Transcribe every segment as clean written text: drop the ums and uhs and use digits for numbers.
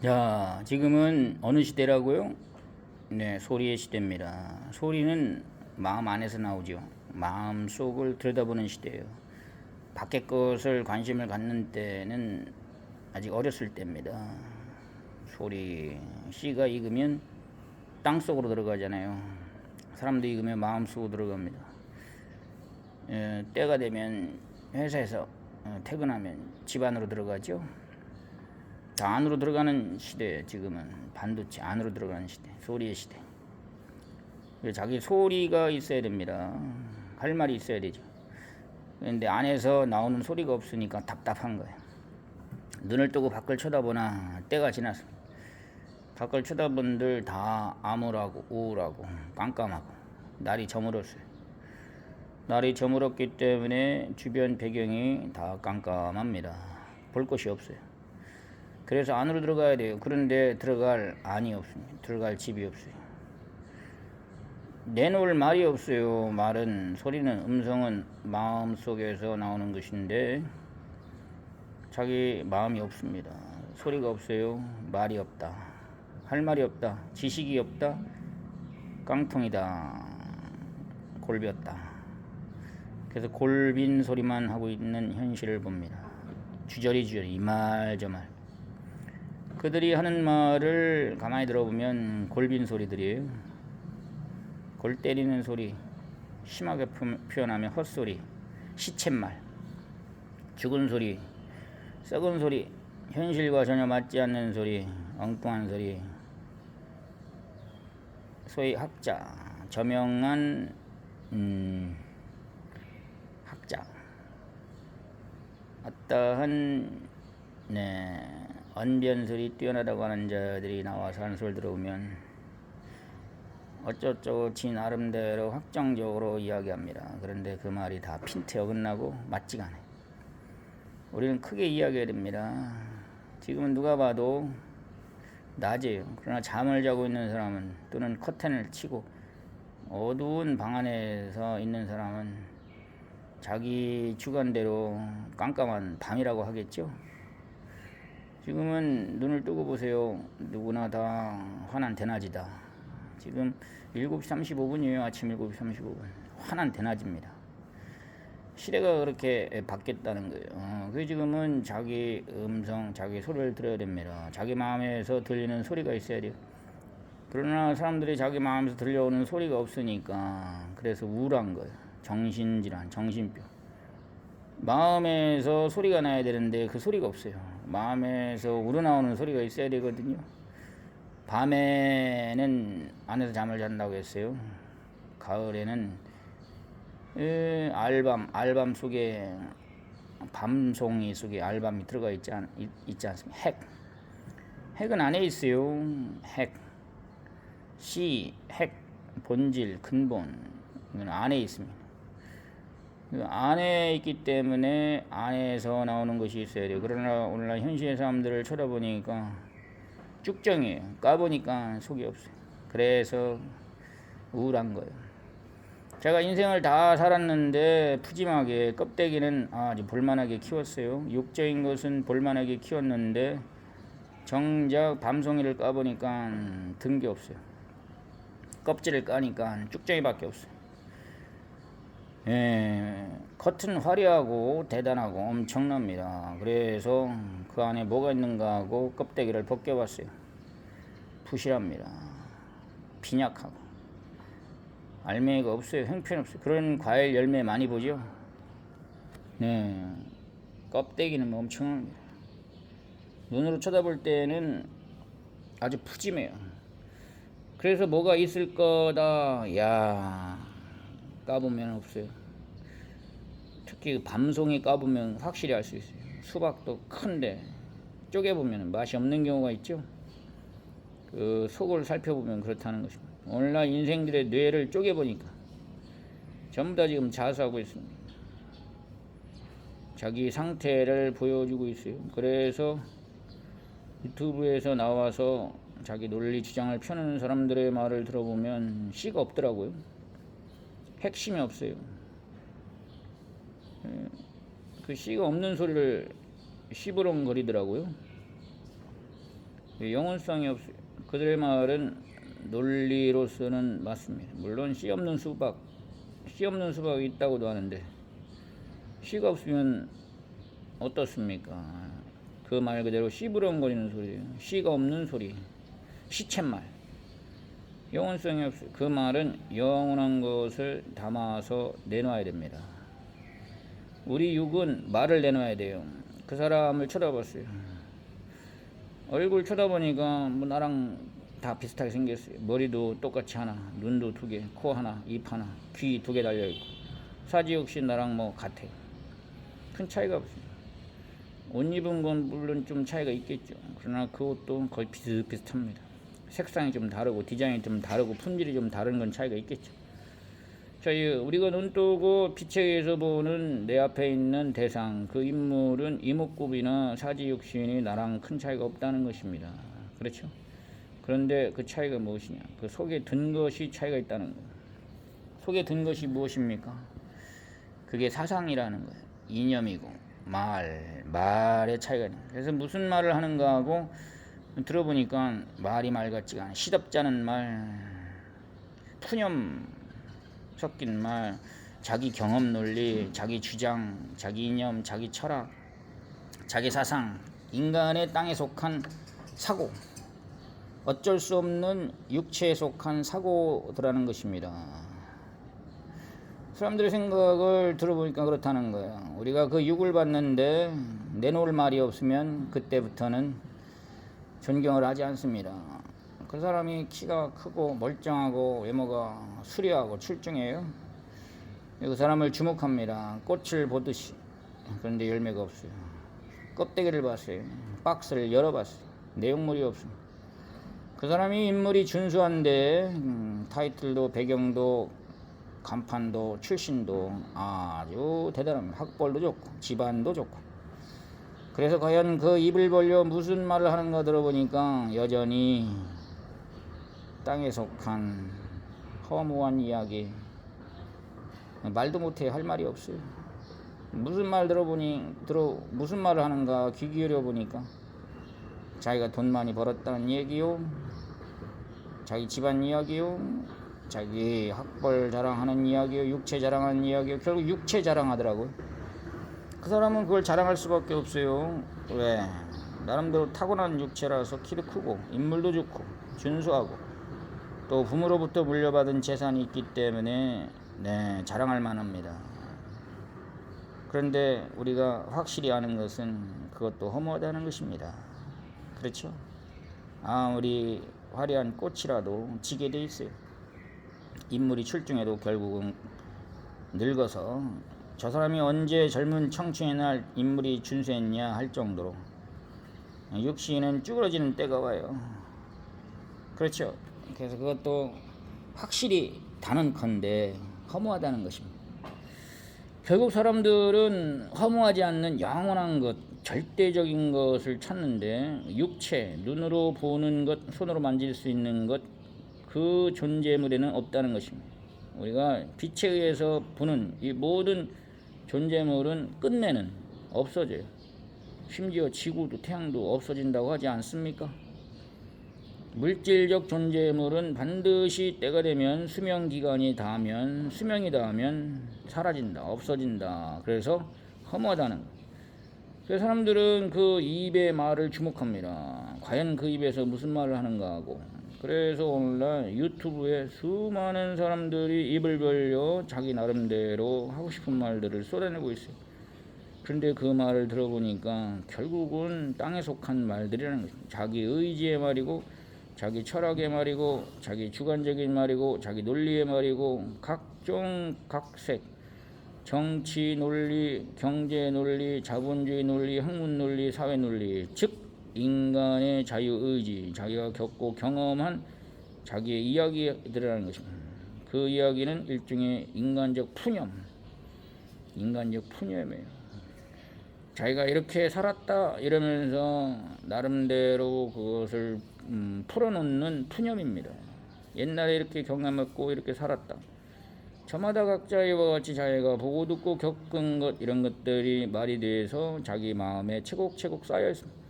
자, 지금은 어느 시대라고요? 네, 소리의 시대입니다. 소리는 마음 안에서 나오죠. 마음 속을 들여다보는 시대예요. 밖의 것을 관심을 갖는 때는 아직 어렸을 때입니다. 소리, 씨가 익으면 땅 속으로 들어가잖아요. 사람도 익으면 마음 속으로 들어갑니다. 때가 되면 회사에서 퇴근하면 집 안으로 들어가죠. 다 안으로 들어가는 시대예요. 지금은 반도체 안으로 들어가는 시대, 소리의 시대. 자기 소리가 있어야 됩니다. 할 말이 있어야 되죠. 그런데 안에서 나오는 소리가 없으니까 답답한 거예요. 눈을 뜨고 밖을 쳐다보나 때가 지나서 밖을 쳐다본들 다 암울하고 우울하고 깜깜하고 날이 저물었어요. 날이 저물었기 때문에 주변 배경이 다 깜깜합니다. 볼 것이 없어요. 그래서 안으로 들어가야 돼요. 그런데 들어갈 안이 없습니다. 들어갈 집이 없어요. 내놓을 말이 없어요. 말은, 소리는, 음성은 마음 속에서 나오는 것인데 자기 마음이 없습니다. 소리가 없어요. 말이 없다. 할 말이 없다. 지식이 없다. 깡통이다. 골비었다. 그래서 골빈 소리만 하고 있는 현실을 봅니다. 주저리 이 말 저 말. 그들이 하는 말을 가만히 들어보면 골빈 소리들이에요. 골 때리는 소리, 심하게 표현하면 헛소리, 시쳇말, 죽은 소리, 썩은 소리, 현실과 전혀 맞지 않는 소리, 엉뚱한 소리. 소위 학자, 저명한 학자, 어떠한 언변술이 뛰어나다고 하는 자들이 나와서 하는 소리를 들어보면 어쩌고 지 나름대로 확정적으로 이야기합니다. 그런데 그 말이 다 핀트에 어긋나고 맞지가 않아요. 우리는 크게 이야기해야 됩니다. 지금은 누가 봐도 낮에요. 그러나 잠을 자고 있는 사람은, 또는 커튼을 치고 어두운 방 안에서 있는 사람은 자기 주관대로 깜깜한 밤이라고 하겠죠. 지금은 눈을 뜨고 보세요. 누구나 다 환한 대낮이다. 지금 7시 35분이에요. 아침 7시 35분. 환한 대낮입니다. 시대가 그렇게 바뀌었다는 거예요. 그 지금은 자기 음성, 자기 소리를 들어야 됩니다. 자기 마음에서 들리는 소리가 있어야 돼요. 그러나 사람들이 자기 마음에서 들려오는 소리가 없으니까 그래서 우울한 거예요. 정신질환, 정신병. 마음에서 소리가 나야 되는데 그 소리가 없어요. 마음에서 우러나오는 소리가 있어야 되거든요. 밤에는 안에서 잠을 잔다고 했어요. 가을에는 알밤 속에, 밤송이 속에 알밤이 들어가 있지 않습니까? 핵은 안에 있어요. 핵, 본질, 근본, 이건 안에 있습니다. 그 안에 있기 때문에 안에서 나오는 것이 있어야 돼요. 그러나 오늘날 현실의 사람들을 쳐다보니까 쭉정이에요. 까보니까 속이 없어요. 그래서 우울한 거예요. 제가 인생을 다 살았는데 푸짐하게 껍데기는 아주 볼만하게 키웠어요. 육적인 것은 볼만하게 키웠는데 정작 밤송이를 까보니까 든 게 없어요. 껍질을 까니까 쭉정이밖에 없어요. 겉은 화려하고 대단하고 엄청납니다. 그래서 그 안에 뭐가 있는가 하고 껍데기를 벗겨봤어요. 부실합니다. 빈약하고 알맹이가 없어요. 형편없어요. 그런 과일 열매 많이 보죠. 껍데기는 엄청납니다. 눈으로 쳐다볼 때는 아주 푸짐해요. 그래서 뭐가 있을 거다. 까보면 없어요. 특히 밤송이 까보면 확실히 알 수 있어요. 수박도 큰데 쪼개보면 맛이 없는 경우가 있죠. 그 속을 살펴보면 그렇다는 것입니다. 오늘날 인생들의 뇌를 쪼개보니까 전부 다 지금 자수하고 있습니다. 자기 상태를 보여주고 있어요. 그래서 유튜브에서 나와서 자기 논리 주장을 펴는 사람들의 말을 들어보면 씨가 없더라고요. 핵심이 없어요. 그 씨가 없는 소리를 시부렁거리더라고요. 영혼성이 없어요. 그들의 말은 논리로서는 맞습니다. 물론 씨 없는 수박이 있다고도 하는데 씨가 없으면 어떻습니까? 그 말 그대로 씨부렁거리는 소리예요. 씨가 없는 소리, 시쳇말. 영혼성이 없어요. 그 말은 영원한 것을 담아서 내놔야 됩니다. 우리 육은 말을 내놔야 돼요. 그 사람을 쳐다봤어요. 얼굴 쳐다보니까 뭐 나랑 다 비슷하게 생겼어요. 머리도 똑같이 하나, 눈도 2개, 코 하나, 입 하나, 귀 2개 달려있고. 사지 역시 나랑 뭐 같아요. 큰 차이가 없어요. 옷 입은 건 물론 좀 차이가 있겠죠. 그러나 그 옷도 거의 비슷합니다. 색상이 좀 다르고 디자인이 좀 다르고 품질이 좀 다른 건 차이가 있겠죠. 자, 우리가 눈 뜨고 빛에 의해서 보는 내 앞에 있는 대상, 그 인물은 이목구비나 사지 육신이 나랑 큰 차이가 없다는 것입니다. 그렇죠? 그런데 그 차이가 무엇이냐? 그 속에 든 것이 차이가 있다는 거예요. 속에 든 것이 무엇입니까? 그게 사상이라는 거예요. 이념이고 말의 차이가 있는 거예요. 그래서 무슨 말을 하는가 하고 들어보니까 말이 말 같지가 않아요. 시덥지 않은 말, 푸념 섞인 말, 자기 경험 논리, 자기 주장, 자기 이념, 자기 철학, 자기 사상, 인간의 땅에 속한 사고, 어쩔 수 없는 육체에 속한 사고들하는 것입니다. 사람들의 생각을 들어보니까 그렇다는 거예요. 우리가 그 육을 봤는데 내놓을 말이 없으면 그때부터는 존경을 하지 않습니다. 그 사람이 키가 크고 멀쩡하고 외모가 수려하고 출중해요. 그 사람을 주목합니다. 꽃을 보듯이. 그런데 열매가 없어요. 껍데기를 봤어요. 박스를 열어봤어요. 내용물이 없습니다. 그 사람이 인물이 준수한데 타이틀도 배경도 간판도 출신도 아주 대단합니다. 학벌도 좋고 집안도 좋고. 그래서 과연 그 입을 벌려 무슨 말을 하는가 들어보니까 여전히 땅에 속한 허무한 이야기, 말도 못해. 할 말이 없어요. 무슨 말 무슨 말을 하는가 귀 기울여 보니까 자기가 돈 많이 벌었다는 얘기요, 자기 집안 이야기요, 자기 학벌 자랑하는 이야기요, 육체 자랑하는 이야기요. 결국 육체 자랑하더라고요. 그 사람은 그걸 자랑할 수밖에 없어요. 왜? 나름대로 타고난 육체라서 키도 크고 인물도 좋고 준수하고 또 부모로부터 물려받은 재산이 있기 때문에 자랑할 만합니다. 그런데 우리가 확실히 아는 것은 그것도 허무하다는 것입니다. 그렇죠? 아무리 화려한 꽃이라도 지게 돼 있어요. 인물이 출중해도 결국은 늙어서 저 사람이 언제 젊은 청춘의 날 인물이 준수했냐 할 정도로 육신은 쭈그러지는 때가 와요. 그렇죠? 그래서 그것도 확실히 단언컨대 허무하다는 것입니다. 결국 사람들은 허무하지 않는 영원한 것, 절대적인 것을 찾는데 육체, 눈으로 보는 것, 손으로 만질 수 있는 것, 그 존재물에는 없다는 것입니다. 우리가 빛에 의해서 보는 이 모든 존재물은 끝내는 없어져요. 심지어 지구도 태양도 없어진다고 하지 않습니까? 물질적 존재물은 반드시 때가 되면 수명이 닿으면 사라진다, 없어진다. 그래서 허무하다는 거예요. 그래서 사람들은 그 입의 말을 주목합니다. 과연 그 입에서 무슨 말을 하는가 하고. 그래서 오늘날 유튜브에 수많은 사람들이 입을 벌려 자기 나름대로 하고 싶은 말들을 쏟아내고 있어요. 그런데 그 말을 들어보니까 결국은 땅에 속한 말들이라는 것입니다. 자기 의지의 말이고 자기 철학의 말이고 자기 주관적인 말이고 자기 논리의 말이고 각종 각색 정치 논리, 경제 논리, 자본주의 논리, 학문 논리, 사회 논리, 즉 인간의 자유의지, 자기가 겪고 경험한 자기의 이야기들이라는 것입니다. 그 이야기는 일종의 인간적 푸념이에요. 자기가 이렇게 살았다 이러면서 나름대로 그것을 풀어놓는 푸념입니다. 옛날에 이렇게 경험했고 이렇게 살았다. 저마다 각자 이와 같이 자기가 보고 듣고 겪은 것 이런 것들이 말이 돼서 자기 마음에 차곡차곡 쌓여 있습니다.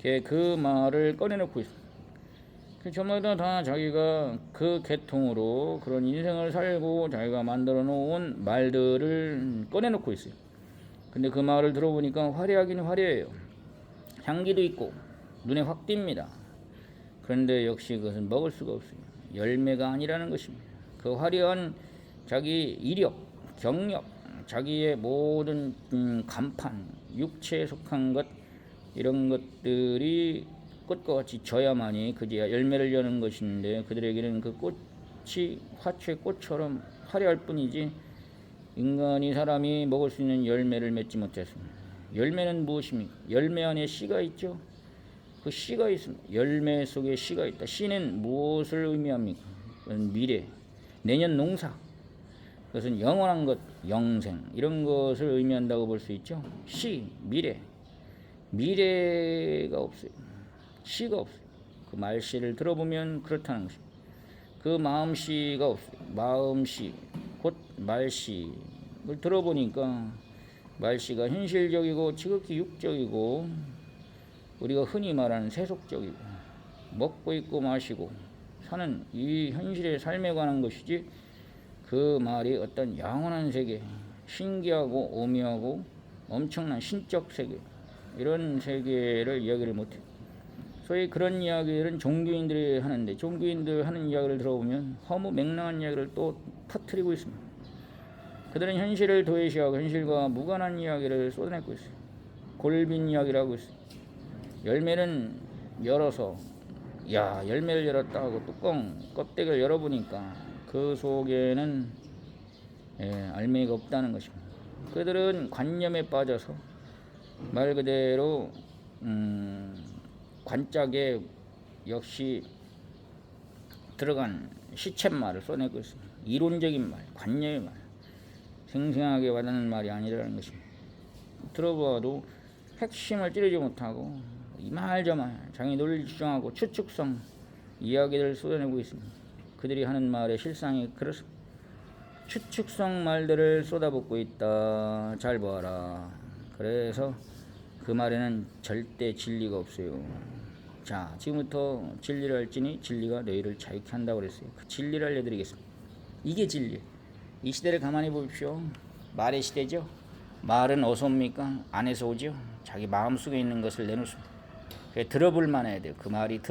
그 말을 꺼내놓고 있습니다. 저마다 다 자기가 그 계통으로 그런 인생을 살고 자기가 만들어 놓은 말들을 꺼내놓고 있어요. 근데 그 말을 들어보니까 화려하긴 화려해요. 향기도 있고 눈에 확 띕니다. 그런데 역시 그것은 먹을 수가 없어요. 열매가 아니라는 것입니다. 그 화려한 자기 이력, 경력, 자기의 모든 간판, 육체에 속한 것, 이런 것들이 꽃과 같이 져야만이 그제야 열매를 여는 것인데, 그들에게는 그 꽃이 화초의 꽃처럼 화려할 뿐이지 인간이, 사람이 먹을 수 있는 열매를 맺지 못했습니다. 열매는 무엇입니까? 열매 안에 씨가 있죠. 그 씨가 있습니다. 열매 속에 씨가 있다. 씨는 무엇을 의미합니까? 그건 미래, 내년 농사, 그것은 영원한 것, 영생, 이런 것을 의미한다고 볼 수 있죠. 씨, 미래. 미래가 없어요. 씨가 없어요. 그 말씨를 들어보면 그렇다는 것입니다. 그 마음씨가 없어요. 마음씨, 곧 말씨를 들어보니까 말씨가 현실적이고 지극히 육적이고 우리가 흔히 말하는 세속적이고 먹고 입고 마시고 사는 이 현실의 삶에 관한 것이지, 그 말이 어떤 영원한 세계, 신기하고 오묘하고 엄청난 신적 세계, 이런 세계를 이야기를 못해요. 소위 그런 이야기들은 종교인들이 하는데, 종교인들 하는 이야기를 들어보면 허무 맹랑한 이야기를 또 터뜨리고 있습니다. 그들은 현실을 도외시하고 현실과 무관한 이야기를 쏟아내고 있어요. 골빈 이야기를 하고 있어요. 열매는 열어서, 야, 열매를 열었다 하고 뚜껑 껍데기를 열어보니까 그 속에는 알맹이가 없다는 것입니다. 그들은 관념에 빠져서 말 그대로 관짝에 역시 들어간 시쳇말을 써내고 있습니다. 이론적인 말, 관념의 말, 생생하게 와닿는 말이 아니라는 것입니다. 들어봐도 핵심을 찌르지 못하고 이 말 저 말 자기 논리 주장하고 추측성 이야기를 쏟아내고 있습니다. 그들이 하는 말의 실상이 그렇습니다. 추측성 말들을 쏟아붓고 있다. 잘 봐라. 그래서 그 말에는 절대 진리가 없어요. 자, 지금부터 진리를 할지니 진리가 너희를 자유케 한다고 그랬어요. 그 진리를 알려드리겠습니다. 이게 진리. 이 시대를 가만히 보십시오. 말의 시대죠. 말은 어디서 옵니까? 안에서 오죠. 자기 마음속에 있는 것을 내놓습니다. 들어볼 만해야 돼요. 그 말이